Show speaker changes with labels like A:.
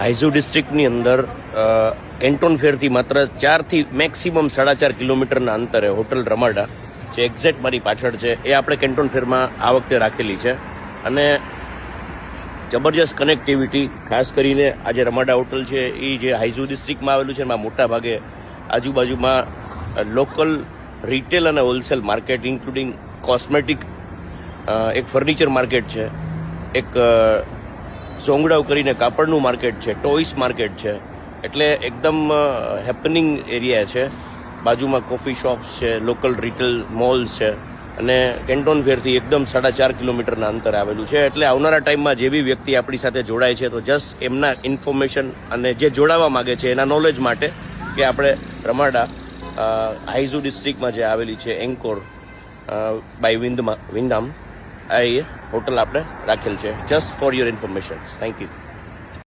A: હાઇઝુ ડિસ્ટ્રિક્ટની અંદર કેન્ટોન ફેરથી માત્ર 4 થી મેક્સિમમ 4.5 કિલોમીટરના અંતરે હોટલ રમાડા જે એક્ઝેક્ટ મારી પાછળ છે એ આપણે કેન્ટોન ફેરમાં આ વખતે રાખેલી છે અને જબરજસ્ત કનેક્ટિવિટી ખાસ કરીને આ જે રમાડા હોટલ છે એ જે હાઇઝુ ડિસ્ટ્રિક્ટમાં આવેલું છે એમાં મોટા ભાગે આજુબાજુમાં લોકલ રિટેલ અને હોલસેલ માર્કેટ ઇન્ક્લુડિંગ કોસ્મેટિક એક ફર્નિચર માર્કેટ છે, એક સોંગડાવ કરીને કાપડનું માર્કેટ છે, ટોયસ માર્કેટ છે, એટલે એકદમ હેપનિંગ એરિયા છે. બાજુમાં કોફી શોપ્સ છે, લોકલ રિટેલ મોલ્સ છે અને કેન્ટોન ફેરથી એકદમ 4.5 કિલોમીટરના અંતરે આવેલું છે. એટલે આવનારા ટાઈમમાં જે બી વ્યક્તિ આપણી સાથે જોડાય છે તો જસ્ટ એમના ઇન્ફોર્મેશન અને જે જોડાવા માગે છે એના નોલેજ માટે કે આપણે રમાડા હાઇઝુ ડિસ્ટ્રિક્ટમાં જે આવેલી છે એન્કોર બાય વિન્ધામ આ હોટલ આપણે રાખેલ છે. Just for your information. Thank you.